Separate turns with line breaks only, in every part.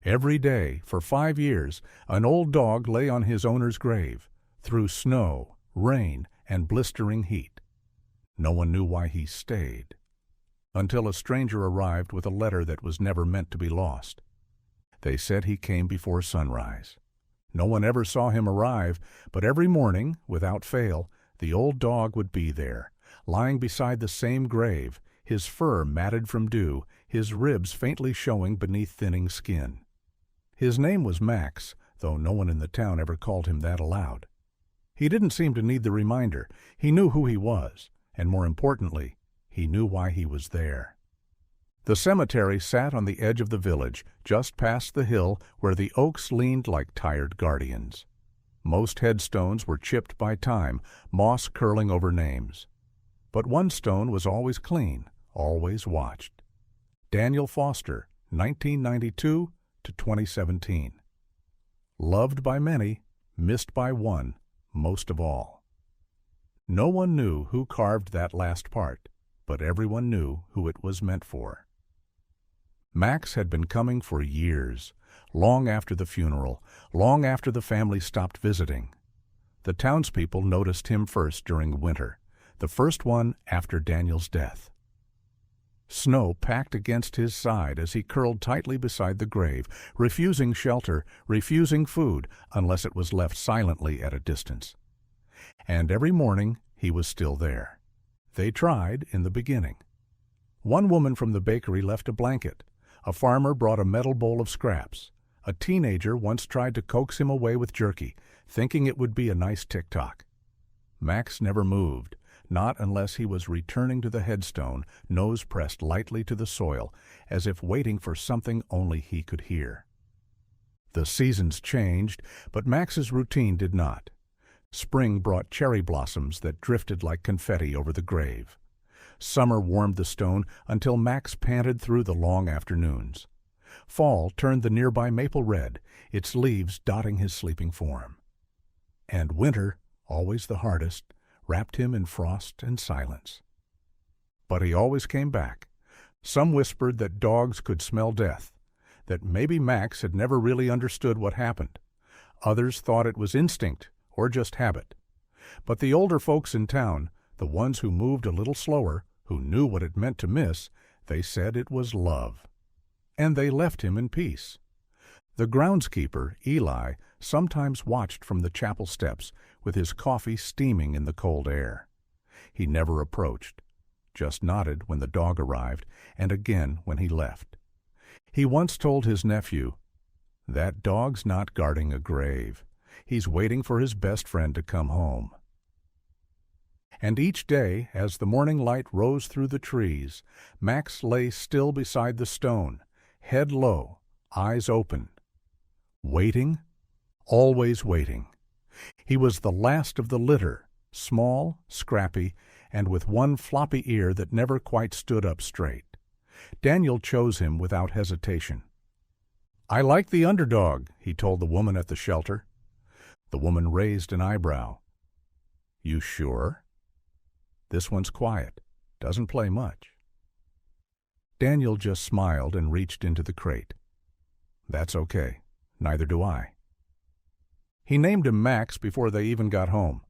Every day, for 5 years, an old dog lay on his owner's grave, through snow, rain, and blistering heat. No one knew why he stayed, until a stranger arrived with a letter that was never meant to be lost. They said he came before sunrise. No one ever saw him arrive, but every morning, without fail, the old dog would be there, lying beside the same grave, his fur matted from dew, his ribs faintly showing beneath thinning skin. His name was Max, though no one in the town ever called him that aloud. He didn't seem to need the reminder. He knew who he was, and more importantly, he knew why he was there. The cemetery sat on the edge of the village, just past the hill where the oaks leaned like tired guardians. Most headstones were chipped by time, moss curling over names. But one stone was always clean, always watched. Daniel Foster, 1992 to 2017. Loved by many, missed by one, most of all. No one knew who carved that last part, but everyone knew who it was meant for. Max had been coming for years, long after the funeral, long after the family stopped visiting. The townspeople noticed him first during winter, the first one after Daniel's death. Snow packed against his side as he curled tightly beside the grave, refusing shelter, refusing food, unless it was left silently at a distance. And every morning he was still there. They tried in the beginning. One woman from the bakery left a blanket. A farmer brought a metal bowl of scraps. A teenager once tried to coax him away with jerky, thinking it would be a nice tick-tock. Max never moved, not unless he was returning to the headstone, nose pressed lightly to the soil, as if waiting for something only he could hear. The seasons changed, but Max's routine did not. Spring brought cherry blossoms that drifted like confetti over the grave. Summer warmed the stone until Max panted through the long afternoons. Fall turned the nearby maple red, its leaves dotting his sleeping form. And winter, always the hardest, wrapped him in frost and silence. But he always came back. Some whispered that dogs could smell death, that maybe Max had never really understood what happened. Others thought it was instinct or just habit. But the older folks in town, the ones who moved a little slower, who knew what it meant to miss, they said it was love. And they left him in peace. The groundskeeper, Eli, sometimes watched from the chapel steps, with his coffee steaming in the cold air. He never approached, just nodded when the dog arrived, and again when he left. He once told his nephew, "That dog's not guarding a grave. He's waiting for his best friend to come home." And each day, as the morning light rose through the trees, Max lay still beside the stone, head low, eyes open. Waiting, always waiting. He was the last of the litter, small, scrappy, and with one floppy ear that never quite stood up straight. Daniel chose him without hesitation. "I like the underdog," he told the woman at the shelter. The woman raised an eyebrow. "You sure? This one's quiet, doesn't play much." Daniel just smiled and reached into the crate. "That's okay. Neither do I." He named him Max before they even got home.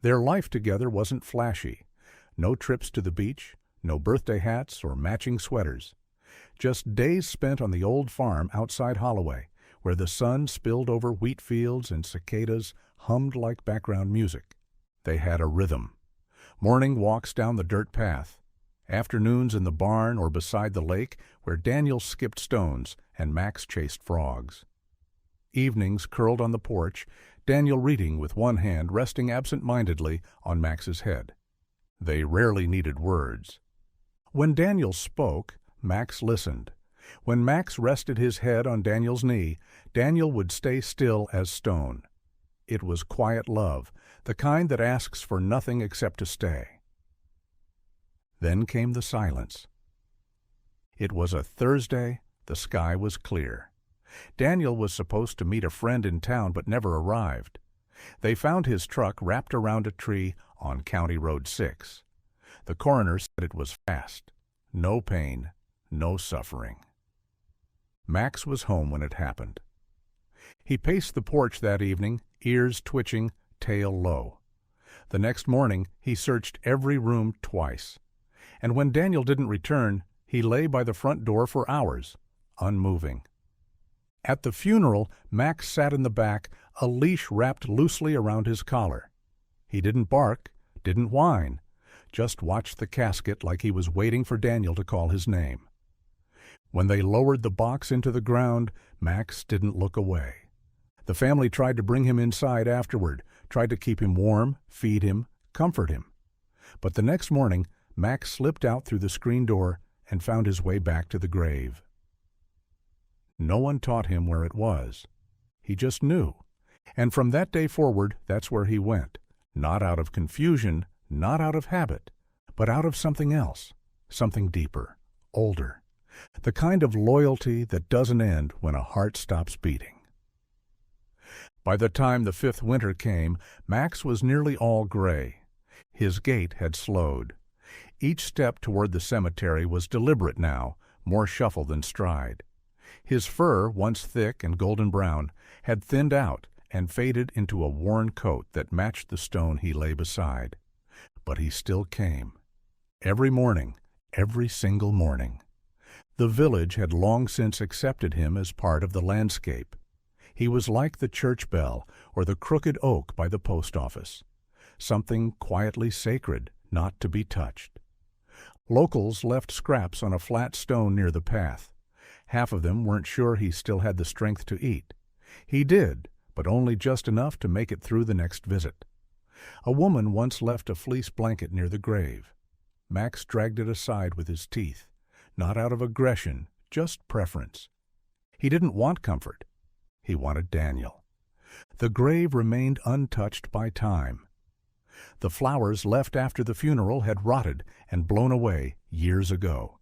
Their life together wasn't flashy. No trips to the beach, no birthday hats or matching sweaters. Just days spent on the old farm outside Holloway, where the sun spilled over wheat fields and cicadas hummed like background music. They had a rhythm. Morning walks down the dirt path. Afternoons in the barn or beside the lake, where Daniel skipped stones and Max chased frogs. Evenings curled on the porch, Daniel reading with one hand resting absent-mindedly on Max's head. They rarely needed words. When Daniel spoke, Max listened. When Max rested his head on Daniel's knee, Daniel would stay still as stone. It was quiet love, the kind that asks for nothing except to stay. Then came the silence. It was a Thursday, the sky was clear. Daniel was supposed to meet a friend in town but never arrived. They found his truck wrapped around a tree on County Road 6. The coroner said it was fast. No pain, no suffering. Max was home when it happened. He paced the porch that evening, ears twitching, tail low. The next morning he searched every room twice. And when Daniel didn't return, he lay by the front door for hours, unmoving. At the funeral, Max sat in the back, a leash wrapped loosely around his collar. He didn't bark, didn't whine, just watched the casket like he was waiting for Daniel to call his name. When they lowered the box into the ground, Max didn't look away. The family tried to bring him inside afterward, tried to keep him warm, feed him, comfort him. But the next morning, Max slipped out through the screen door and found his way back to the grave. No one taught him where it was. He just knew. And from that day forward, that's where he went. Not out of confusion, not out of habit, but out of something else, something deeper, older. The kind of loyalty that doesn't end when a heart stops beating. By the time the fifth winter came, Max was nearly all gray. His gait had slowed. Each step toward the cemetery was deliberate now, more shuffle than stride. His fur, once thick and golden brown, had thinned out and faded into a worn coat that matched the stone he lay beside. But he still came. Every morning, every single morning. The village had long since accepted him as part of the landscape. He was like the church bell or the crooked oak by the post office. Something quietly sacred, not to be touched. Locals left scraps on a flat stone near the path. Half of them weren't sure he still had the strength to eat. He did, but only just enough to make it through the next visit. A woman once left a fleece blanket near the grave. Max dragged it aside with his teeth, not out of aggression, just preference. He didn't want comfort. He wanted Daniel. The grave remained untouched by time. The flowers left after the funeral had rotted and blown away years ago.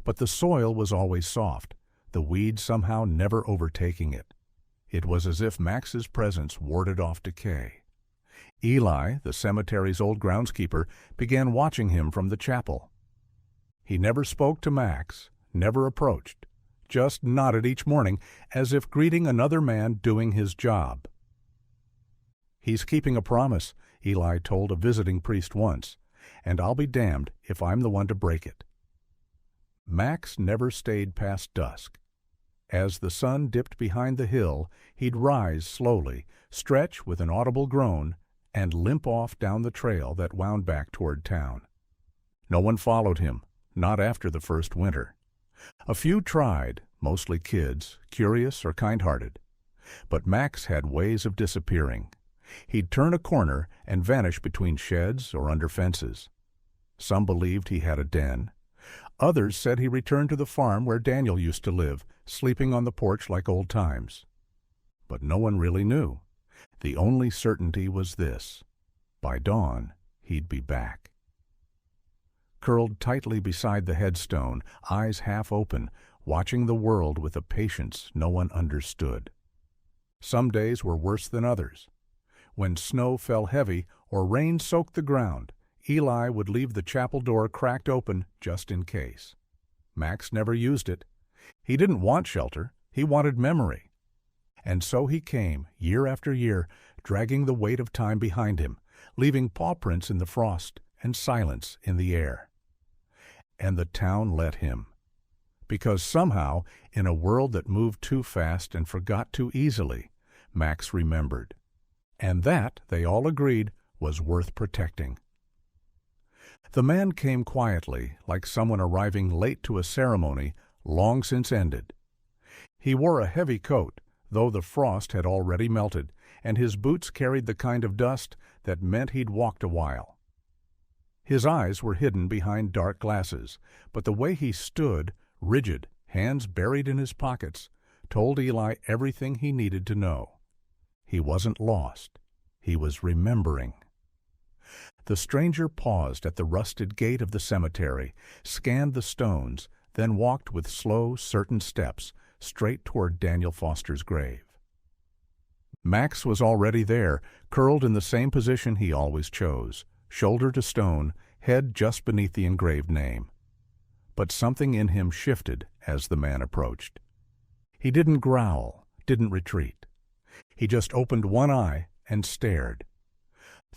But the soil was always soft, the weeds somehow never overtaking it. It was as if Max's presence warded off decay. Eli, the cemetery's old groundskeeper, began watching him from the chapel. He never spoke to Max, never approached, just nodded each morning as if greeting another man doing his job. "He's keeping a promise," Eli told a visiting priest once, "and I'll be damned if I'm the one to break it." Max never stayed past dusk. As the sun dipped behind the hill, he'd rise slowly, stretch with an audible groan, and limp off down the trail that wound back toward town. No one followed him, not after the first winter. A few tried, mostly kids, curious or kind-hearted. But Max had ways of disappearing. He'd turn a corner and vanish between sheds or under fences. Some believed he had a den. Others said he returned to the farm where Daniel used to live, sleeping on the porch like old times. But no one really knew. The only certainty was this: by dawn, he'd be back. Curled tightly beside the headstone, eyes half open, watching the world with a patience no one understood. Some days were worse than others. When snow fell heavy or rain soaked the ground, Eli would leave the chapel door cracked open just in case. Max never used it. He didn't want shelter. He wanted memory. And so he came, year after year, dragging the weight of time behind him, leaving paw prints in the frost and silence in the air. And the town let him. Because somehow, in a world that moved too fast and forgot too easily, Max remembered. And that, they all agreed, was worth protecting. The man came quietly, like someone arriving late to a ceremony long since ended. He wore a heavy coat, though the frost had already melted, and his boots carried the kind of dust that meant he'd walked a while. His eyes were hidden behind dark glasses, but the way he stood, rigid, hands buried in his pockets, told Eli everything he needed to know. He wasn't lost. He was remembering. The stranger paused at the rusted gate of the cemetery, scanned the stones, then walked with slow, certain steps straight toward Daniel Foster's grave. Max was already there, curled in the same position he always chose, shoulder to stone, head just beneath the engraved name. But something in him shifted as the man approached. He didn't growl, didn't retreat. He just opened one eye and stared.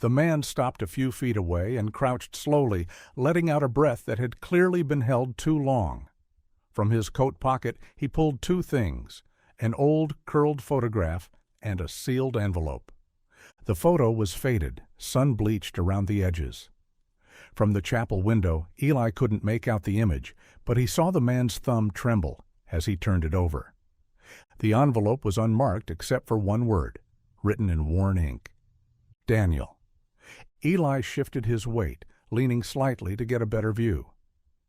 The man stopped a few feet away and crouched slowly, letting out a breath that had clearly been held too long. From his coat pocket he pulled two things, an old curled photograph and a sealed envelope. The photo was faded, sun-bleached around the edges. From the chapel window, Eli couldn't make out the image, but he saw the man's thumb tremble as he turned it over. The envelope was unmarked except for one word, written in worn ink. Daniel. Eli shifted his weight, leaning slightly to get a better view.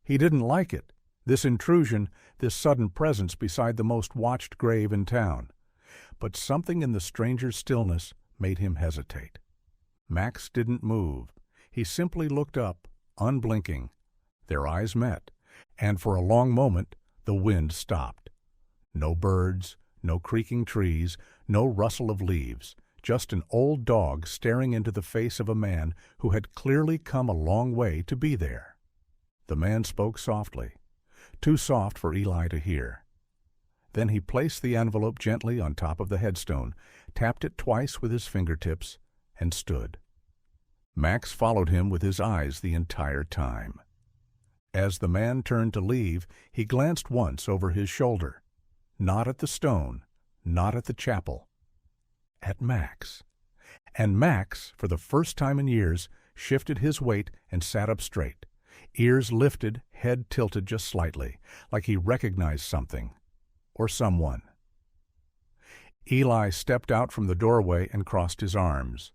He didn't like it, this intrusion, this sudden presence beside the most watched grave in town. But something in the stranger's stillness made him hesitate. Max didn't move. He simply looked up, unblinking. Their eyes met, and for a long moment the wind stopped. No birds, no creaking trees, no rustle of leaves, just an old dog staring into the face of a man who had clearly come a long way to be there. The man spoke softly, too soft for Eli to hear. Then he placed the envelope gently on top of the headstone, tapped it twice with his fingertips, and stood. Max followed him with his eyes the entire time. As the man turned to leave, he glanced once over his shoulder. Not at the stone, not at the chapel. At Max. And Max, for the first time in years, shifted his weight and sat up straight, ears lifted, head tilted just slightly, like he recognized something, or someone. Eli stepped out from the doorway and crossed his arms.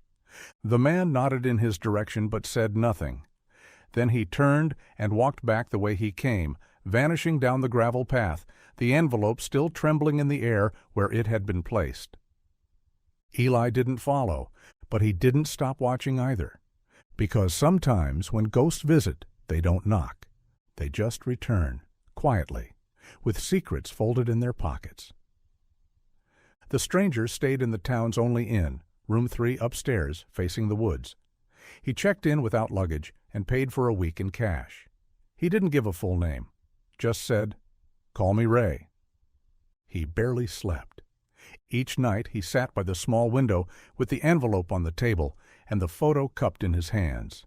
The man nodded in his direction but said nothing. Then he turned and walked back the way he came, vanishing down the gravel path, the envelope still trembling in the air where it had been placed. Eli didn't follow, but he didn't stop watching either, because sometimes when ghosts visit, they don't knock. They just return, quietly, with secrets folded in their pockets. The stranger stayed in the town's only inn, room 3 upstairs, facing the woods. He checked in without luggage and paid for a week in cash. He didn't give a full name, just said, "Call me Ray." He barely slept. Each night he sat by the small window with the envelope on the table and the photo cupped in his hands.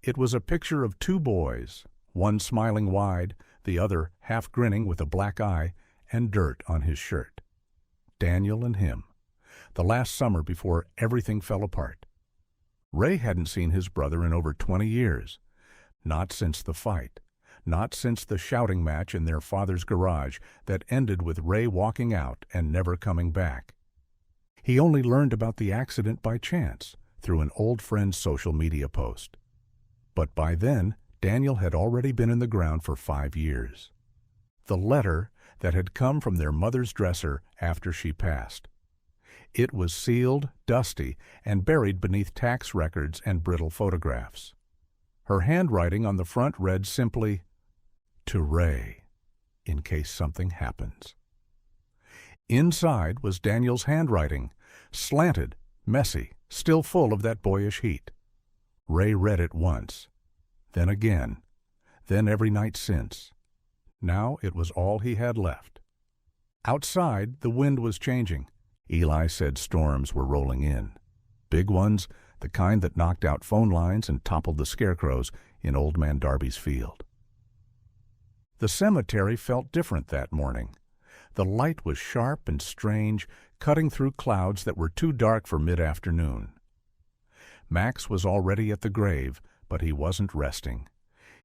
It was a picture of two boys, one smiling wide, the other half grinning with a black eye and dirt on his shirt. Daniel and him, the last summer before everything fell apart. Ray hadn't seen his brother in over 20 years, not since the fight, not since the shouting match in their father's garage that ended with Ray walking out and never coming back. He only learned about the accident by chance, through an old friend's social media post. But by then, Daniel had already been in the ground for 5 years. The letter that had come from their mother's dresser after she passed. It was sealed, dusty, and buried beneath tax records and brittle photographs. Her handwriting on the front read simply, "To Ray, in case something happens." Inside was Daniel's handwriting, slanted, messy, still full of that boyish heat. Ray read it once, then again, then every night since. Now it was all he had left. Outside, the wind was changing. Eli said storms were rolling in. Big ones, the kind that knocked out phone lines and toppled the scarecrows in Old Man Darby's field. The cemetery felt different that morning. The light was sharp and strange, cutting through clouds that were too dark for mid-afternoon. Max was already at the grave, but he wasn't resting.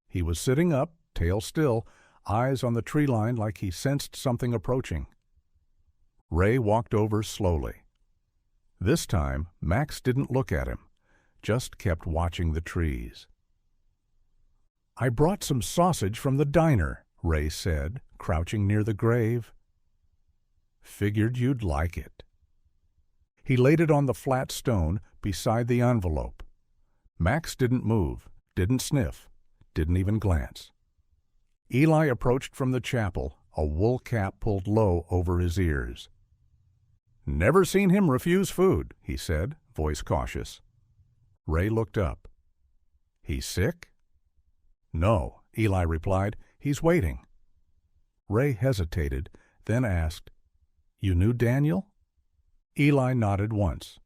He was sitting up, tail still, eyes on the tree line like he sensed something approaching. Ray walked over slowly. This time, Max didn't look at him, just kept watching the trees. "I brought some sausage from the diner," Ray said, crouching near the grave. "Figured you'd like it." He laid it on the flat stone beside the envelope. Max didn't move, didn't sniff, didn't even glance. Eli approached from the chapel, a wool cap pulled low over his ears. "Never seen him refuse food," he said, voice cautious. Ray looked up. "He's sick?" "No," Eli replied. "He's waiting." Ray hesitated, then asked, "You knew Daniel?" Eli nodded once.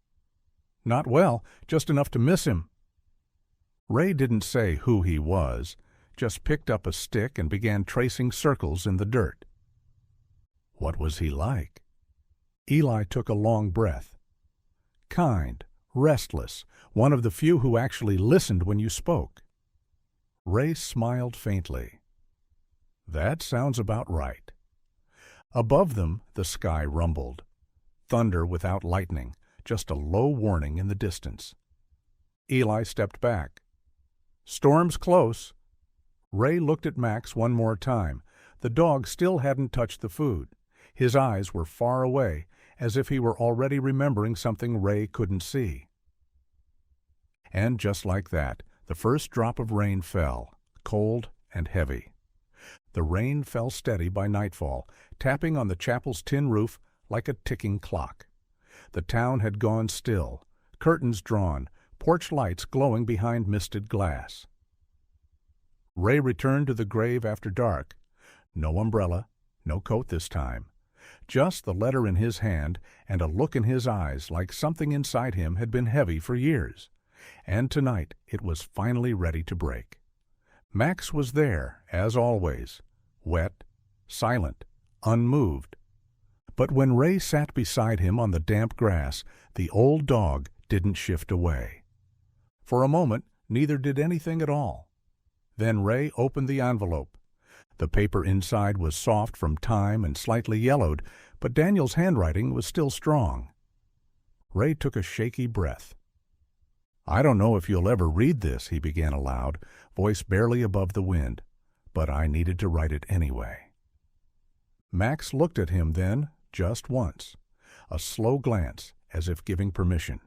"Not well, just enough to miss him." Ray didn't say who he was, just picked up a stick and began tracing circles in the dirt. "What was he like?" Eli took a long breath. "Kind, restless, one of the few who actually listened when you spoke." Ray smiled faintly. "That sounds about right." Above them, the sky rumbled. Thunder without lightning, just a low warning in the distance. Eli stepped back. "Storm's close." Ray looked at Max one more time. The dog still hadn't touched the food. His eyes were far away, as if he were already remembering something Ray couldn't see. And just like that, the first drop of rain fell, cold and heavy. The rain fell steady by nightfall, tapping on the chapel's tin roof like a ticking clock. The town had gone still, curtains drawn, porch lights glowing behind misted glass. Ray returned to the grave after dark. No umbrella, no coat this time. Just the letter in his hand and a look in his eyes like something inside him had been heavy for years. And tonight it was finally ready to break. Max was there, as always, wet, silent, unmoved. But when Ray sat beside him on the damp grass, the old dog didn't shift away. For a moment, neither did anything at all. Then Ray opened the envelope. The paper inside was soft from time and slightly yellowed, but Daniel's handwriting was still strong. Ray took a shaky breath. "I don't know if you'll ever read this," he began aloud, voice barely above the wind, "but I needed to write it anyway." Max looked at him then, just once, a slow glance, as if giving permission.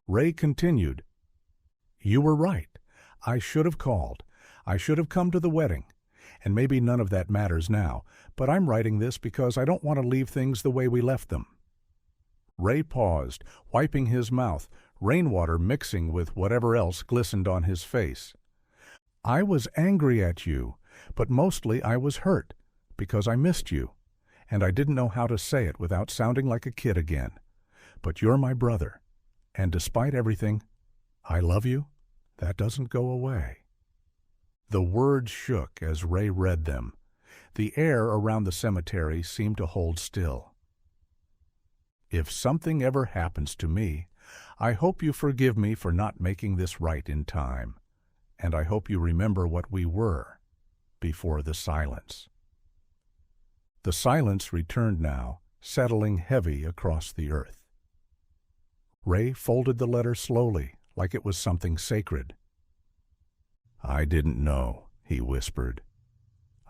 Ray continued, "You were right. I should have called. I should have come to the wedding. And maybe none of that matters now, but I'm writing this because I don't want to leave things the way we left them." Ray paused, wiping his mouth, rainwater mixing with whatever else glistened on his face. "I was angry at you, but mostly I was hurt, because I missed you, and I didn't know how to say it without sounding like a kid again. But you're my brother, and despite everything, I love you. That doesn't go away." The words shook as Ray read them. The air around the cemetery seemed to hold still. "If something ever happens to me, I hope you forgive me for not making this right in time, and I hope you remember what we were before the silence." The silence returned now, settling heavy across the earth. Ray folded the letter slowly, like it was something sacred. "I didn't know," he whispered.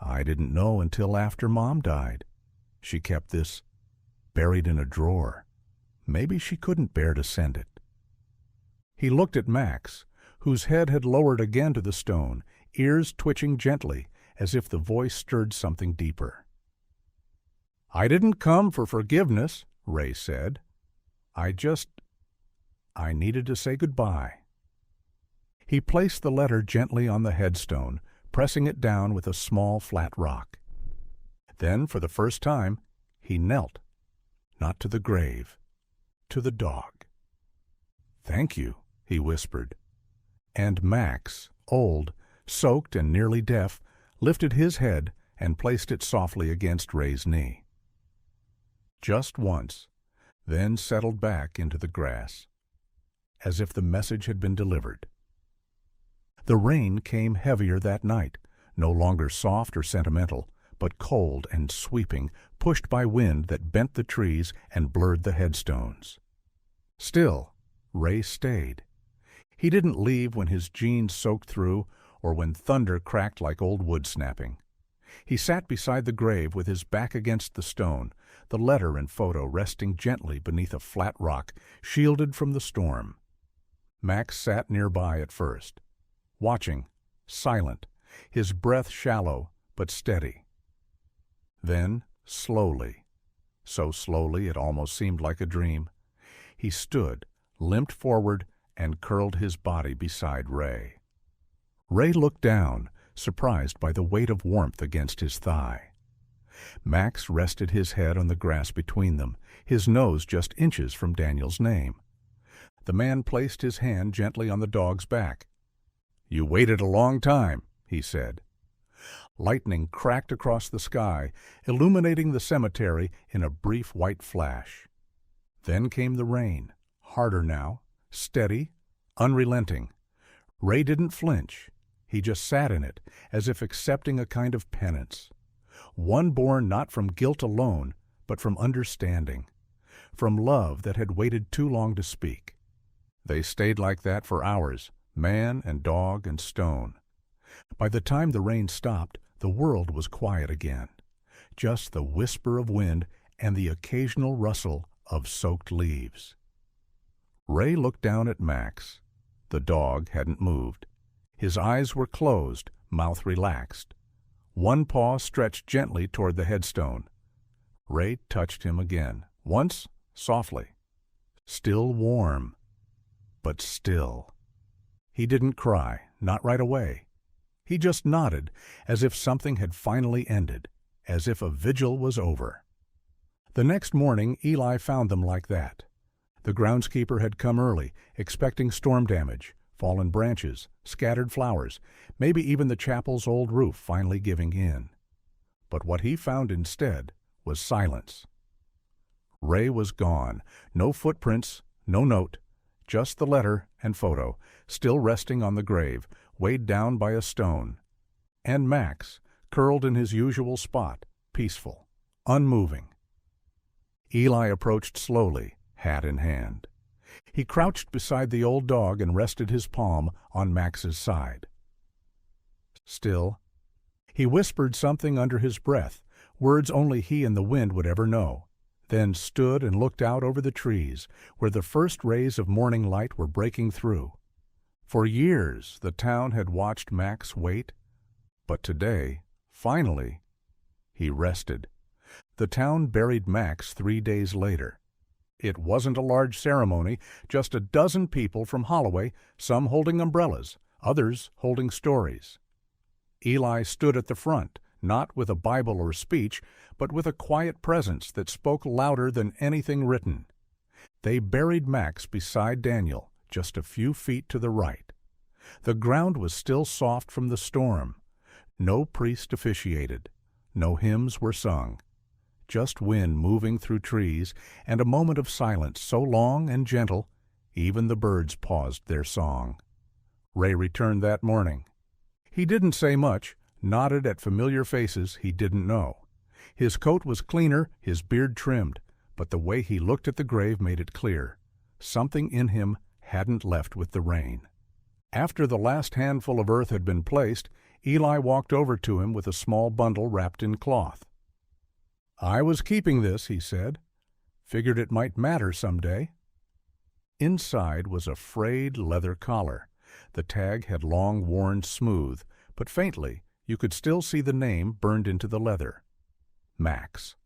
"I didn't know until after Mom died. She kept this buried in a drawer. Maybe she couldn't bear to send it." He looked at Max, whose head had lowered again to the stone, ears twitching gently, as if the voice stirred something deeper. "I didn't come for forgiveness," Ray said. I needed to say goodbye." He placed the letter gently on the headstone, pressing it down with a small flat rock. Then, for the first time, he knelt, not to the grave, to the dog. "Thank you," he whispered. And Max, old, soaked and nearly deaf, lifted his head and placed it softly against Ray's knee. Just once, then settled back into the grass, as if the message had been delivered. The rain came heavier that night, no longer soft or sentimental, but cold and sweeping, pushed by wind that bent the trees and blurred the headstones. Still, Ray stayed. He didn't leave when his jeans soaked through or when thunder cracked like old wood snapping. He sat beside the grave with his back against the stone, the letter and photo resting gently beneath a flat rock, shielded from the storm. Max sat nearby at first, watching, silent, his breath shallow but steady. Then, slowly, so slowly it almost seemed like a dream, he stood, limped forward, and curled his body beside Ray. Ray looked down, surprised by the weight of warmth against his thigh. Max rested his head on the grass between them, his nose just inches from Daniel's name. The man placed his hand gently on the dog's back. "You waited a long time," he said. Lightning cracked across the sky, illuminating the cemetery in a brief white flash. Then came the rain, harder now, steady, unrelenting. Ray didn't flinch. He just sat in it, as if accepting a kind of penance. One born not from guilt alone, but from understanding, from love that had waited too long to speak. They stayed like that for hours, man and dog and stone. By the time the rain stopped, the world was quiet again, just the whisper of wind and the occasional rustle of soaked leaves. Ray looked down at Max. The dog hadn't moved. His eyes were closed, mouth relaxed. One paw stretched gently toward the headstone. Ray touched him again, once softly. Still warm, but still. He didn't cry, not right away. He just nodded, as if something had finally ended, as if a vigil was over. The next morning, Eli found them like that. The groundskeeper had come early, expecting storm damage, fallen branches, scattered flowers, maybe even the chapel's old roof finally giving in. But what he found instead was silence. Ray was gone. No footprints, no note, just the letter and photo, still resting on the grave, weighed down by a stone. And Max, curled in his usual spot, peaceful, unmoving. Eli approached slowly, hat in hand. He crouched beside the old dog and rested his palm on Max's side. Still, he whispered something under his breath, words only he and the wind would ever know, then stood and looked out over the trees, where the first rays of morning light were breaking through. For years the town had watched Max wait, but today, finally, he rested. The town buried Max 3 days later. It wasn't a large ceremony, just a dozen people from Holloway, some holding umbrellas, others holding stories. Eli stood at the front, not with a Bible or speech, but with a quiet presence that spoke louder than anything written. They buried Max beside Daniel, just a few feet to the right. The ground was still soft from the storm. No priest officiated. No hymns were sung. Just wind moving through trees, and a moment of silence so long and gentle, even the birds paused their song. Ray returned that morning. He didn't say much, nodded at familiar faces he didn't know. His coat was cleaner, his beard trimmed, but the way he looked at the grave made it clear. Something in him hadn't left with the rain. After the last handful of earth had been placed, Eli walked over to him with a small bundle wrapped in cloth. "I was keeping this," he said. "Figured it might matter someday." Inside was a frayed leather collar. The tag had long worn smooth, but faintly you could still see the name burned into the leather. Max.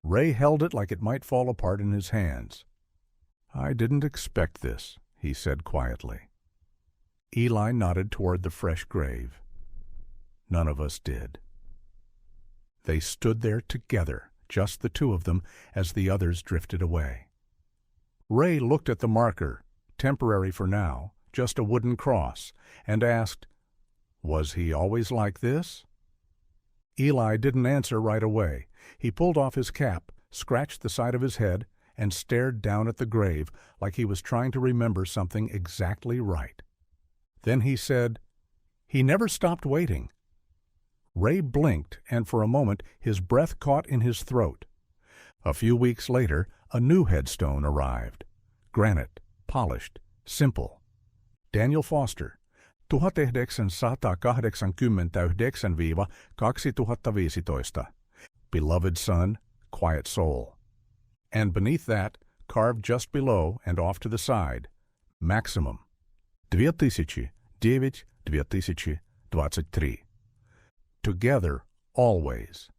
Ray held it like it might fall apart in his hands. "I didn't expect this," he said quietly. Eli nodded toward the fresh grave. None of us did. They stood there together, just the two of them, as the others drifted away. Ray looked at the marker, temporary for now, just a wooden cross, and asked, "Was he always like this?" Eli didn't answer right away. He pulled off his cap, scratched the side of his head, and stared down at the grave like he was trying to remember something exactly right. Then he said, "He never stopped waiting." Ray blinked, and for a moment his breath caught in his throat. A few weeks later, a new headstone arrived. Granite, polished, simple. Daniel Foster, 1989–2015. Beloved son, quiet soul. And beneath that, carved just below and off to the side, maximum. 2009–2023. Together, always.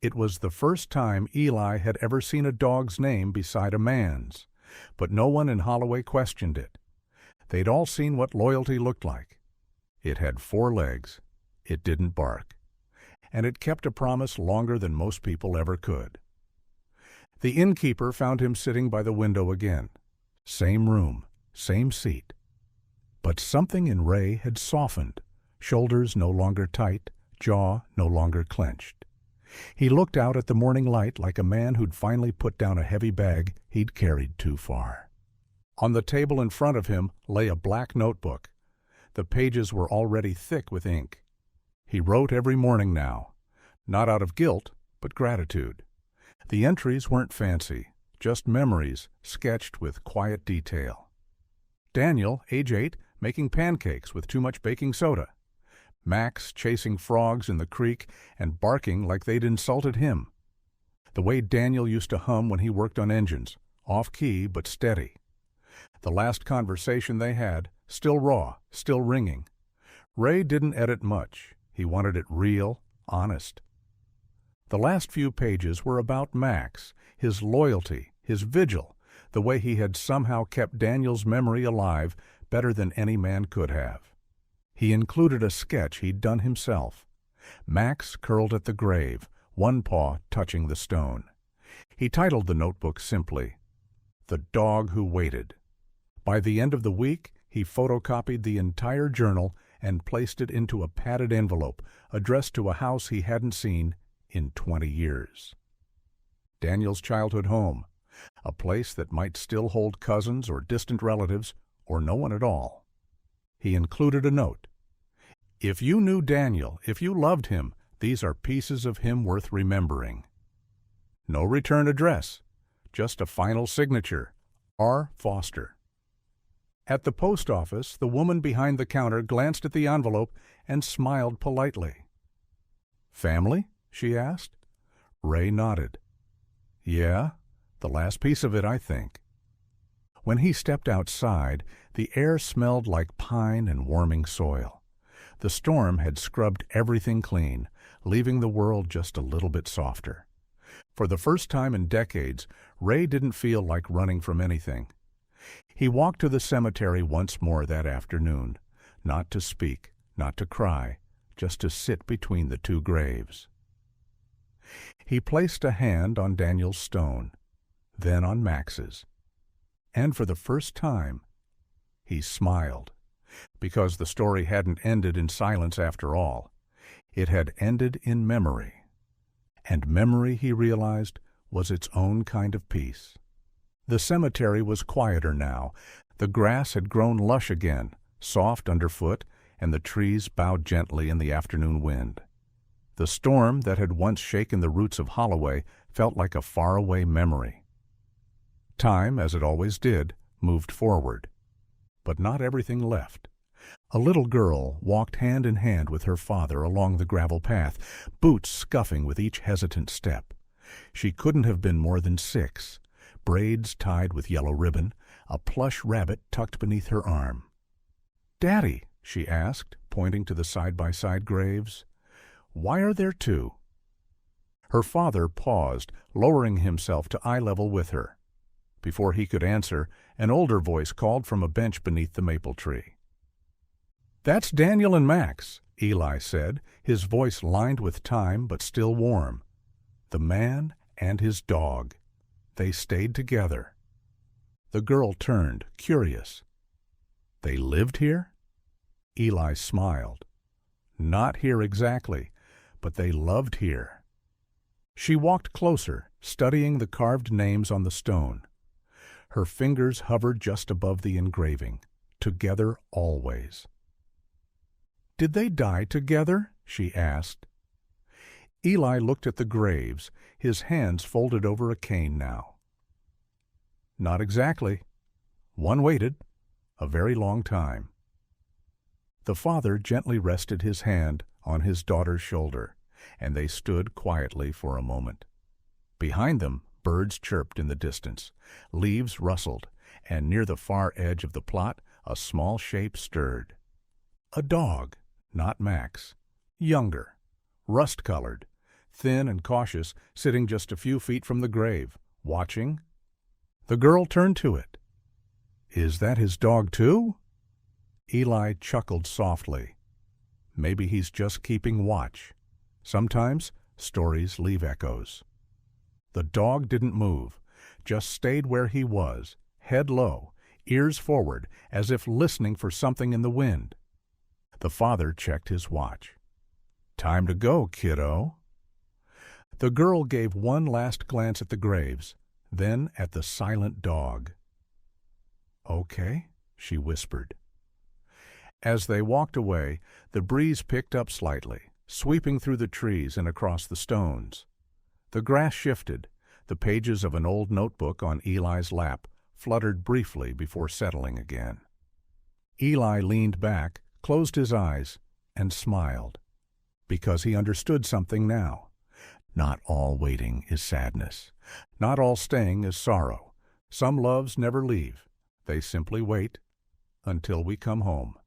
It was the first time Eli had ever seen a dog's name beside a man's, but no one in Holloway questioned it. They'd all seen what loyalty looked like. It had 4 legs. It didn't bark. and it kept a promise longer than most people ever could. The innkeeper found him sitting by the window again. Same room, same seat. But something in Ray had softened, shoulders no longer tight, jaw no longer clenched. He looked out at the morning light like a man who'd finally put down a heavy bag he'd carried too far. On the table in front of him lay a black notebook. The pages were already thick with ink. He wrote every morning now, not out of guilt, but gratitude. The entries weren't fancy, just memories sketched with quiet detail. Daniel, age 8, making pancakes with too much baking soda. Max chasing frogs in the creek and barking like they'd insulted him. The way Daniel used to hum when he worked on engines, off-key but steady. The last conversation they had, still raw, still ringing. Ray didn't edit much. He wanted it real, honest. The last few pages were about Max, his loyalty, his vigil, the way he had somehow kept Daniel's memory alive better than any man could have. He included a sketch he'd done himself. Max curled at the grave, one paw touching the stone. He titled the notebook simply, "The Dog Who Waited." By the end of the week, he photocopied the entire journal and placed it into a padded envelope addressed to a house he hadn't seen in 20 years. Daniel's childhood home, a place that might still hold cousins or distant relatives, or no one at all. He included a note. If you knew Daniel, if you loved him, these are pieces of him worth remembering. No return address, just a final signature, R. Foster. At the post office, the woman behind the counter glanced at the envelope and smiled politely. "Family?" she asked. Ray nodded. "Yeah, the last piece of it, I think." When he stepped outside, the air smelled like pine and warming soil. The storm had scrubbed everything clean, leaving the world just a little bit softer. For the first time in decades, Ray didn't feel like running from anything. He walked to the cemetery once more that afternoon, not to speak, not to cry, just to sit between the two graves. He placed a hand on Daniel's stone, then on Max's. And for the first time, he smiled, because the story hadn't ended in silence after all. It had ended in memory. And memory, he realized, was its own kind of peace. The cemetery was quieter now. The grass had grown lush again, soft underfoot, and the trees bowed gently in the afternoon wind. The storm that had once shaken the roots of Holloway felt like a faraway memory. Time, as it always did, moved forward. But not everything left. A little girl walked hand in hand with her father along the gravel path, boots scuffing with each hesitant step. She couldn't have been more than 6, braids tied with yellow ribbon, a plush rabbit tucked beneath her arm. "Daddy," she asked, pointing to the side-by-side graves, "why are there 2? Her father paused, lowering himself to eye level with her. Before he could answer, an older voice called from a bench beneath the maple tree. "That's Daniel and Max," Eli said, his voice lined with time but still warm. "The man and his dog. They stayed together." The girl turned, curious. "They lived here?" Eli smiled. "Not here exactly, but they loved here." She walked closer, studying the carved names on the stone. Her fingers hovered just above the engraving. Together always. "Did they die together?" she asked. Eli looked at the graves, his hands folded over a cane now. "Not exactly. One waited. A very long time." The father gently rested his hand on his daughter's shoulder, and they stood quietly for a moment. Behind them, birds chirped in the distance, leaves rustled, and near the far edge of the plot, a small shape stirred. A dog, not Max, younger, rust-colored, thin and cautious, sitting just a few feet from the grave, watching. The girl turned to it. "Is that his dog too?" Eli chuckled softly. "Maybe he's just keeping watch. Sometimes stories leave echoes. The dog didn't move, just stayed where he was, head low, ears forward, as if listening for something in the wind. The father checked his watch. "Time to go, kiddo." The girl gave one last glance at the graves, then at the silent dog. "Okay," she whispered. As they walked away, the breeze picked up slightly, sweeping through the trees and across the stones. The grass shifted. The pages of an old notebook on Eli's lap fluttered briefly before settling again. Eli leaned back, closed his eyes, and smiled, because he understood something now. Not all waiting is sadness. Not all staying is sorrow. Some loves never leave. They simply wait until we come home.